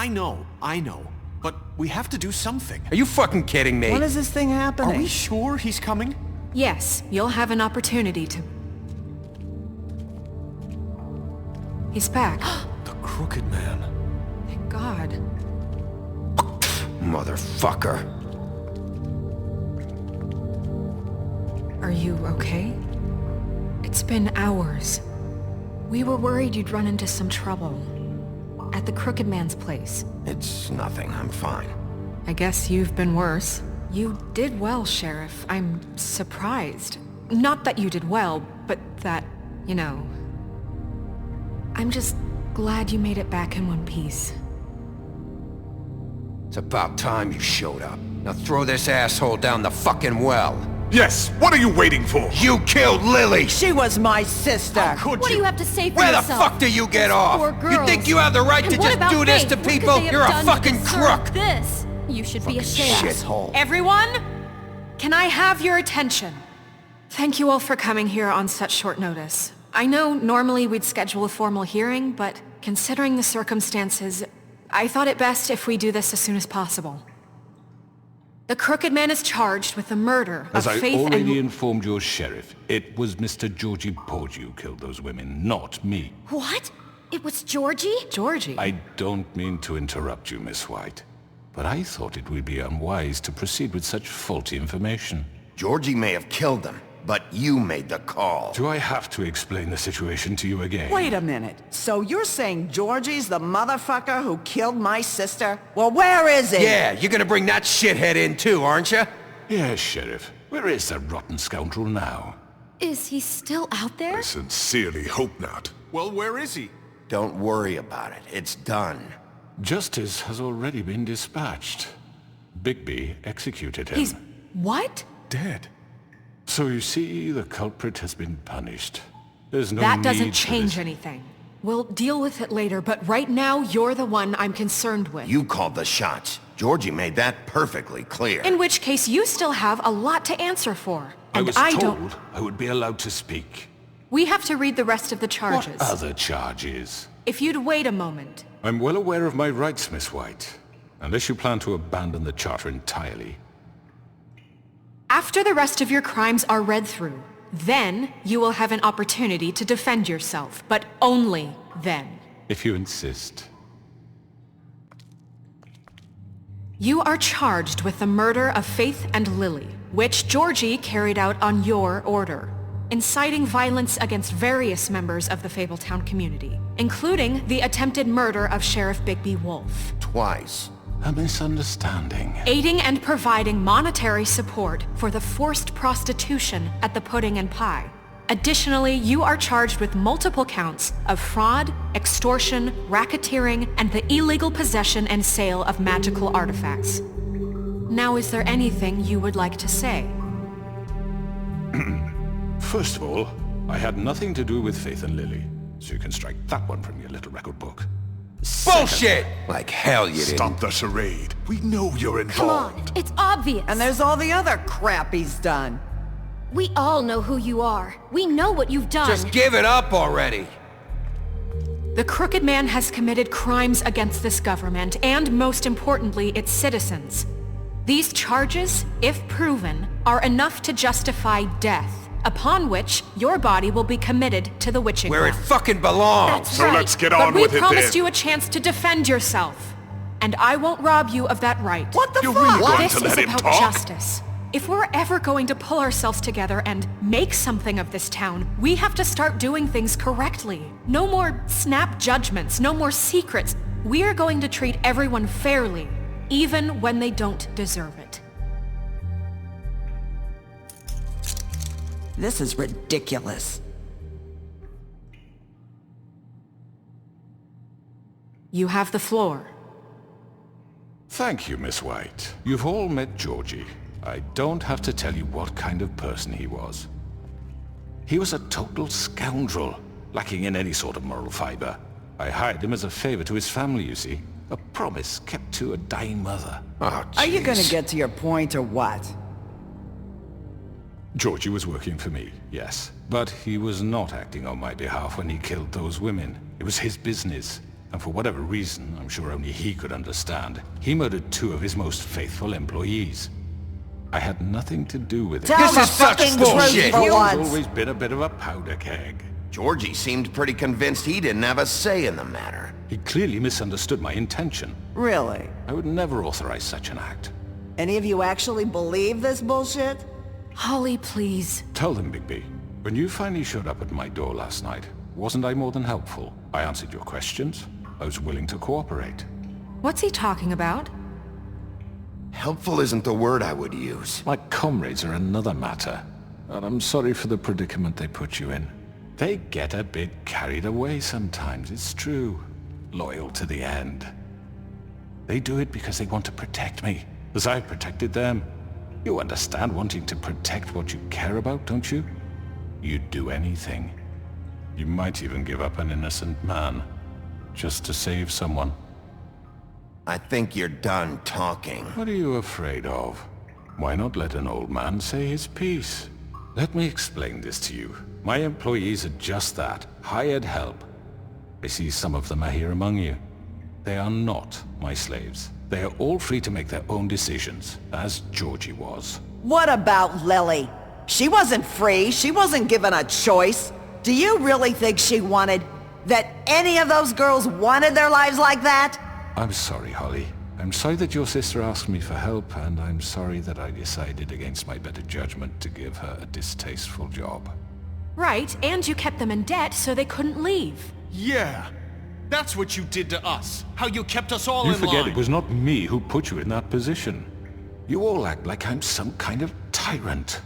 I know. But we have to do something. Are you fucking kidding me? When is this thing happening? Are we sure he's coming? Yes, you'll have an opportunity to... He's back. The Crooked Man. Thank God. Motherfucker. Are you okay? It's been hours. We were worried you'd run into some trouble. At the Crooked Man's place. It's nothing, I'm fine. I guess you've been worse. You did well, Sheriff. I'm surprised. Not that you did well, but that, you know... I'm just glad you made it back in one piece. It's about time you showed up. Now throw this asshole down the fucking well. Yes, what are you waiting for? You killed Lily! She was my sister! How could What do you? you have to say for Where the yourself? fuck do you get off? Poor You girls. think you have the right And to what just about do this Faith? to What could people? they have You're a done to fucking deserve crook! This. You should be ashamed. Shithole. Everyone, can I have your attention? Thank you all for coming here on such short notice. I know normally we'd schedule a formal hearing, but considering the circumstances, I thought it best if we do this as soon as possible. The Crooked Man is charged with the murder As of I Faith already and... informed your sheriff, it was Mr. Georgie Porgy who killed those women, not me. What? It was Georgie? Georgie? I don't mean to interrupt you, Miss White, but I thought it would be unwise to proceed with such faulty information. Georgie may have killed them, but you made the call. Do I have to explain the situation to you again? Wait a minute. So you're saying Georgie's the motherfucker who killed my sister? Well, where is he? Yeah, you're gonna bring that shithead in too, aren't you? Yes, Sheriff. Where is that rotten scoundrel now? Is he still out there? I sincerely hope not. Well, where is he? Don't worry about it. It's done. Justice has already been dispatched. Bigby executed him. He's... what? Dead. So you see, the culprit has been punished. There's no That need doesn't for change this. anything. We'll deal with it later, but right now, you're the one I'm concerned with. You called the shots. Georgie made that perfectly clear. In which case, you still have a lot to answer for. I And was I told don't... I would be allowed to speak. We have to read the rest of the charges. What other charges? If you'd wait a moment. I'm well aware of my rights, Miss White. Unless you plan to abandon the charter entirely. After the rest of your crimes are read through, then you will have an opportunity to defend yourself, but only then. If you insist. You are charged with the murder of Faith and Lily, which Georgie carried out on your order, inciting violence against various members of the Fabletown community, including the attempted murder of Sheriff Bigby Wolf. Twice. A misunderstanding. Aiding and providing monetary support for the forced prostitution at the Pudding and Pie. Additionally, you are charged with multiple counts of fraud, extortion, racketeering, and the illegal possession and sale of magical artifacts. Now, is there anything you would like to say? First of all, I had nothing to do with Faith and Lily, so you can strike that one from your little record book. Bullshit! Like hell you didn't. Stop the charade. We know you're Come on, involved. it's obvious. And there's all the other crap he's done. We all know who you are. We know what you've done. Just give it up already. The Crooked Man has committed crimes against this government and, most importantly, its citizens. These charges, if proven, are enough to justify death, upon which your body will be committed to the witching Where it well. fucking belongs. That's So right. let's get But on we with it promised then. you a chance to defend yourself, and I won't rob you of that right. What the You're fuck? really going This to is let him about talk? justice. If we're ever going to pull ourselves together and make something of this town, we have to start doing things correctly. No more snap judgments, no more secrets. We are going to treat everyone fairly, even when they don't deserve it. This is ridiculous. You have the floor. Thank you, Miss White. You've all met Georgie. I don't have to tell you what kind of person he was. He was a total scoundrel, lacking in any sort of moral fiber. I hired him as a favor to his family, you see. A promise kept to a dying mother. Oh, Are you gonna jeez. get to your point or what? Georgie was working for me, yes. But he was not acting on my behalf when he killed those women. It was his business. And for whatever reason, I'm sure only he could understand, he murdered 2 of his most faithful employees. I had nothing to do with it. Tell This the is such fucking bullshit. truth for He's once. always been a bit of a powder keg. Georgie seemed pretty convinced he didn't have a say in the matter. He clearly misunderstood my intention. Really? I would never authorize such an act. Any of you actually believe this bullshit? Holly, please. Tell them, Bigby. When you finally showed up at my door last night, wasn't I more than helpful? I answered your questions. I was willing to cooperate. What's he talking about? Helpful isn't the word I would use. My comrades are another matter. And I'm sorry for the predicament they put you in. They get a bit carried away sometimes, it's true. Loyal to the end. They do it because they want to protect me, as I've protected them. You understand wanting to protect what you care about, don't you? You'd do anything. You might even give up an innocent man, just to save someone. I think you're done talking. What are you afraid of? Why not let an old man say his piece? Let me explain this to you. My employees are just that, hired help. I see some of them are here among you. They are not my slaves. They are all free to make their own decisions, as Georgie was. What about Lily? She wasn't free. She wasn't given a choice. Do you really think she wanted... that any of those girls wanted their lives like that? I'm sorry, Holly. I'm sorry that your sister asked me for help, and I'm sorry that I decided against my better judgment to give her a distasteful job. Right, and you kept them in debt so they couldn't leave. Yeah. That's what you did to us. How you kept us all You in forget line. it was not me who put you in that position. You all act like I'm some kind of tyrant.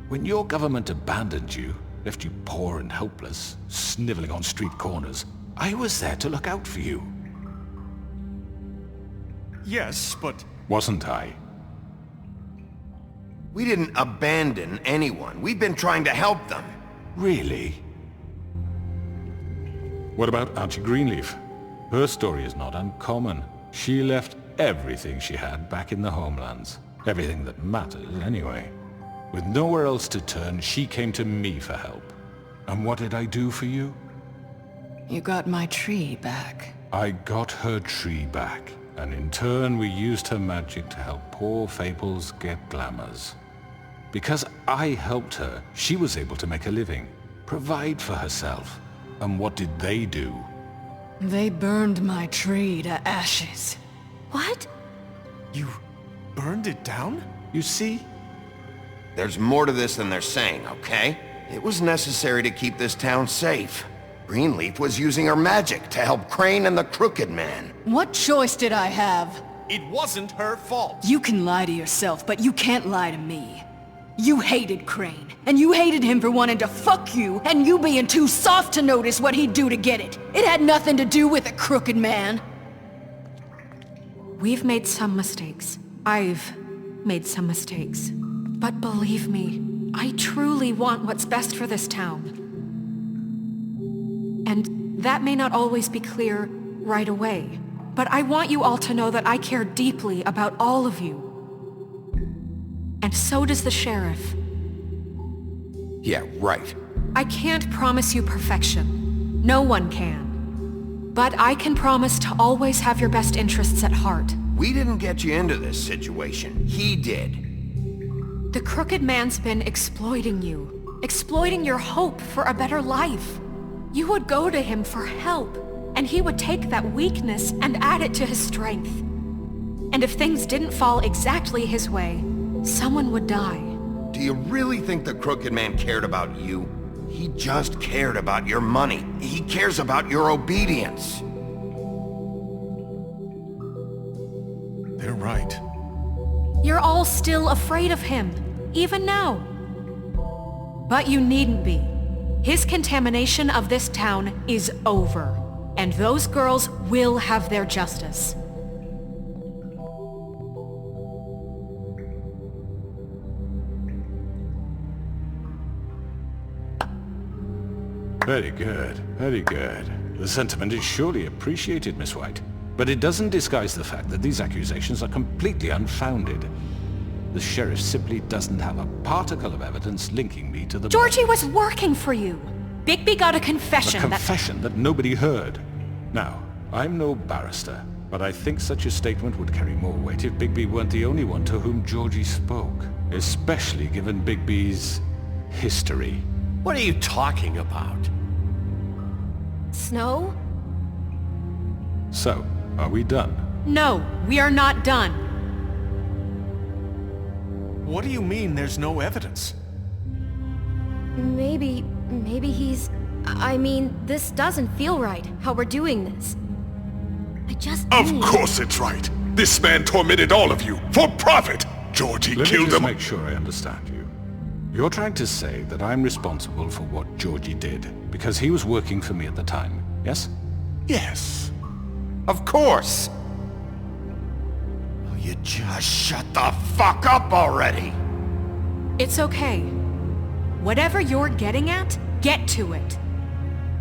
When your government abandoned you, left you poor and helpless, sniveling on street corners, I was there to look out for you. Yes, but... Wasn't I? We didn't abandon anyone. We've been trying to help them. Really? What about Auntie Greenleaf? Her story is not uncommon. She left everything she had back in the homelands. Everything that matters, anyway. With nowhere else to turn, she came to me for help. And what did I do for you? You got my tree back. I got her tree back, and in turn we used her magic to help poor Fables get glamours. Because I helped her, she was able to make a living, provide for herself. And what did they do? They burned my tree to ashes. What? You burned it down? You see? There's more to this than they're saying, okay? It was necessary to keep this town safe. Greenleaf was using her magic to help Crane and the Crooked Man. What choice did I have? It wasn't her fault. You can lie to yourself, but you can't lie to me. You hated Crane, and you hated him for wanting to fuck you, and you being too soft to notice what he'd do to get it. It had nothing to do with the Crooked Man. We've made some mistakes. I've made some mistakes. But believe me, I truly want what's best for this town. And that may not always be clear right away, but I want you all to know that I care deeply about all of you. And so does the sheriff. Yeah, right. I can't promise you perfection. No one can. But I can promise to always have your best interests at heart. We didn't get you into this situation. He did. The Crooked Man's been exploiting you. Exploiting your hope for a better life. You would go to him for help, and he would take that weakness and add it to his strength. And if things didn't fall exactly his way, someone would die. Do you really think the Crooked Man cared about you? He just cared about your money. He cares about your obedience. They're right. You're all still afraid of him, even now. But you needn't be. His contamination of this town is over, and those girls will have their justice. Very good, very good. The sentiment is surely appreciated, Miss White. But it doesn't disguise the fact that these accusations are completely unfounded. The sheriff simply doesn't have a particle of evidence linking me to the... Georgie was working for you. Bigby got a confession A confession that nobody heard. Now, I'm no barrister, but I think such a statement would carry more weight if Bigby weren't the only one to whom Georgie spoke, especially given Bigby's history. What are you talking about? Snow? So, are we done? No, we are not done. What do you mean there's no evidence? Maybe he's... I mean, this doesn't feel right, how we're doing this. I just Of need... course it's right. This man tormented all of you, for profit! Georgie Let me killed just them. make sure I understand you. You're trying to say that I'm responsible for what Georgie did, because he was working for me at the time, yes? Yes. Of course! Will you just shut the fuck up already? It's okay. Whatever you're getting at, get to it.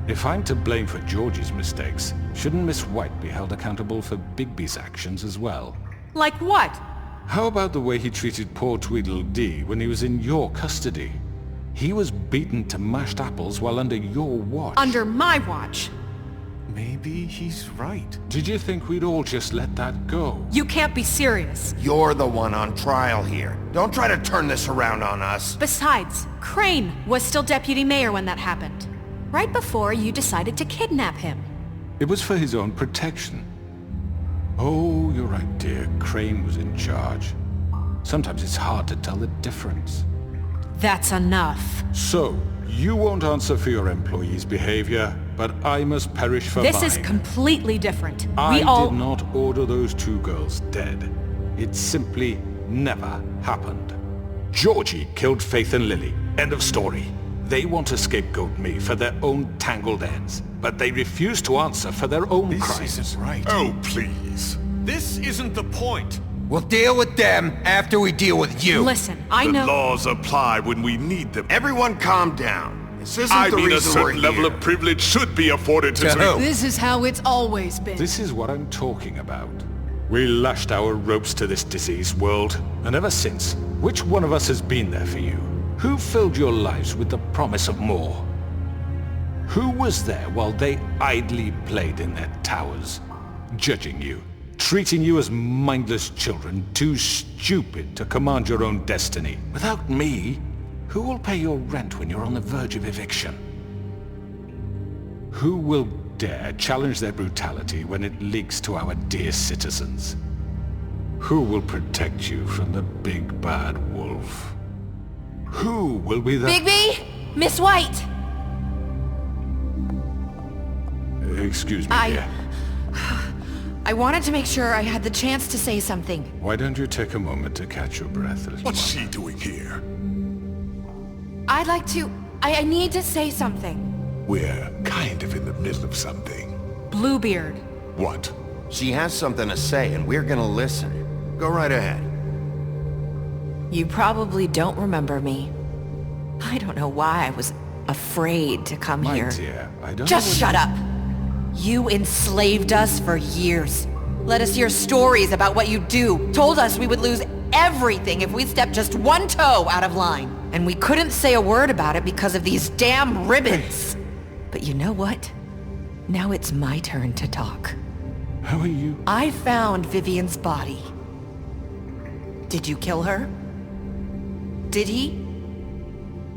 If I'm to blame for Georgie's mistakes, shouldn't Miss White be held accountable for Bigby's actions as well? Like what? How about the way he treated poor Tweedledee when he was in your custody? He was beaten to mashed apples while under your watch. Under my watch. Maybe he's right. Did you think we'd all just let that go? You can't be serious. You're the one on trial here. Don't try to turn this around on us. Besides, Crane was still deputy mayor when that happened. Right before you decided to kidnap him. It was for his own protection. Oh, you're right, dear. Crane was in charge. Sometimes it's hard to tell the difference. That's enough. So, you won't answer for your employees' behavior, but I must perish for This mine. is completely different. I We all... did not order those two girls dead. It simply never happened. Georgie killed Faith and Lily. End of story. They want to scapegoat me for their own tangled ends, but they refuse to answer for their own This crimes. isn't right. Oh, please. This isn't the point. We'll deal with them after we deal with you. Listen, I The know... laws apply when we need them. Everyone calm down. This isn't I the mean, a reason we're certain level here. of privilege should be afforded to... To who? This is how it's always been. This is what I'm talking about. We lashed our ropes to this diseased world, and ever since, which one of us has been there for you? Who filled your lives with the promise of more? Who was there while they idly played in their towers, judging you, treating you as mindless children, too stupid to command your own destiny? Without me, who will pay your rent when you're on the verge of eviction? Who will dare challenge their brutality when it leaks to our dear citizens? Who will protect you from the big bad wolf? Who will be the... Bigby? Miss White! Excuse me, dear. I wanted to make sure I had the chance to say something. Why don't you take a moment to catch your breath, little What's one? she doing here? I'd like to... I need to say something. We're kind of in the middle of something. Bluebeard. What? She has something to say, and we're gonna listen. Go right ahead. You probably don't remember me. I don't know why I was afraid to come My here. dear, I don't Just know shut up! You enslaved us for years. Let us hear stories about what you do. Told us we would lose everything if we stepped just one toe out of line. And we couldn't say a word about it because of these damn ribbons. But you know what? Now it's my turn to talk. How are you? I found Vivian's body. Did you kill her? Did he?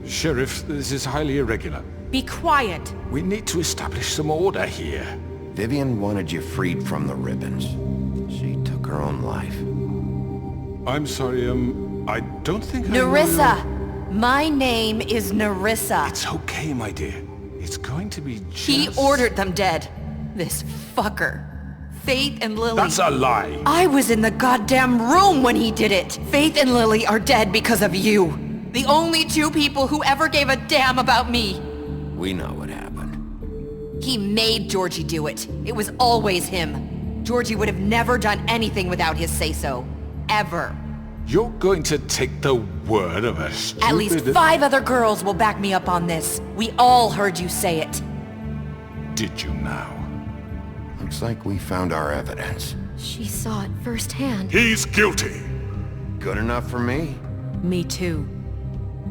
Sheriff, this is highly irregular. Be quiet. We need to establish some order here. Vivian wanted you freed from the ribbons. She took her own life. I'm sorry, I don't think I know Nerissa! your- My name is Nerissa. It's okay, my dear. It's going to be just... He ordered them dead. This fucker. Faith and Lily. That's a lie! I was in the goddamn room when he did it. Faith and Lily are dead because of you. The only two people who ever gave a damn about me. We know what happened. He made Georgie do it. It was always him. Georgie would have never done anything without his say-so. Ever. You're going to take the word of a stupid... At least 5 other girls will back me up on this. We all heard you say it. Did you now? Looks like we found our evidence. She saw it firsthand. He's guilty. Good enough for me? Me too.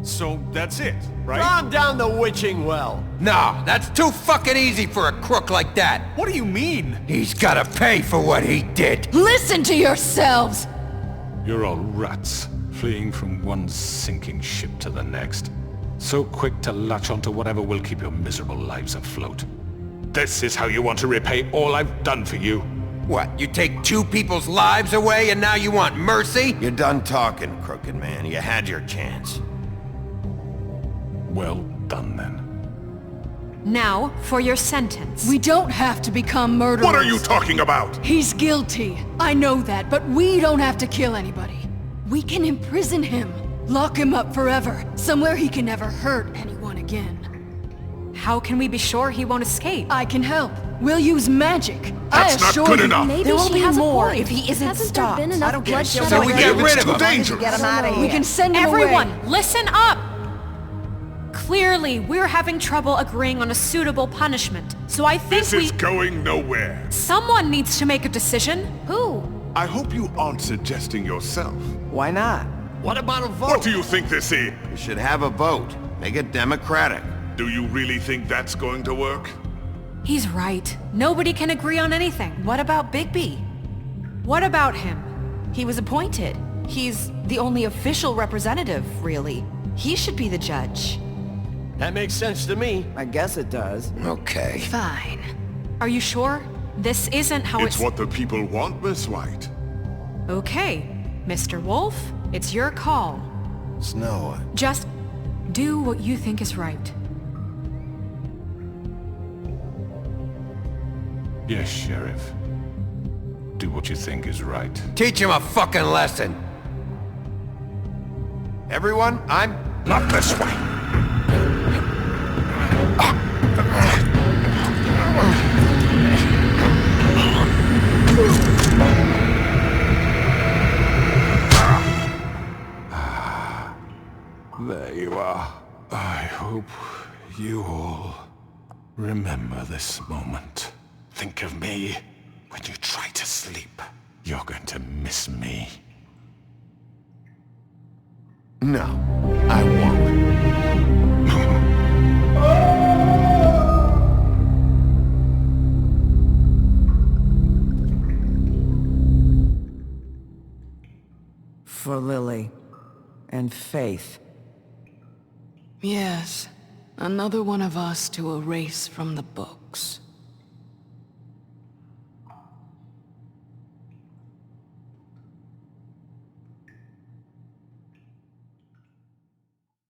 So that's it, right? Calm down the witching well. No, that's too fucking easy for a crook like that. What do you mean? He's gotta pay for what he did. Listen to yourselves! You're all rats, fleeing from one sinking ship to the next. So quick to latch onto whatever will keep your miserable lives afloat. This is how you want to repay all I've done for you? What, you take two people's lives away and now you want mercy? You're done talking, crooked man. You had your chance. Well done, then. Now, for your sentence. We don't have to become murderers. What are you talking about? He's guilty. I know that, but we don't have to kill anybody. We can imprison him. Lock him up forever. Somewhere he can never hurt anyone again. How can we be sure he won't escape? I can help. We'll use magic. That's not good enough. Maybe There will she be has more a point. if he isn't Hasn't stopped. there been enough bloodshed? So we get rid of him. Dangerous. Get him out of here. We can send him Everyone, away. listen up! Clearly, we're having trouble agreeing on a suitable punishment, so I think This is going nowhere. Someone needs to make a decision. Who? I hope you aren't suggesting yourself. Why not? What about a vote? What do you think this is? You should have a vote. Make it democratic. Do you really think that's going to work? He's right. Nobody can agree on anything. What about Bigby? What about him? He was appointed. He's the only official representative, really. He should be the judge. That makes sense to me. I guess it does. Okay. Fine. Are you sure? This isn't how It's what the people want, Miss White. Okay, Mr. Wolf, it's your call. Snow. Just do what you think is right. Yes, Sheriff. Do what you think is right. Teach him a fucking lesson. Everyone, I'm... Not this way! There you are. I hope you all remember this moment. Think of me when you try to sleep. You're going to miss me. No, I won't. For Lily and Faith. Yes. Another one of us to erase from the books.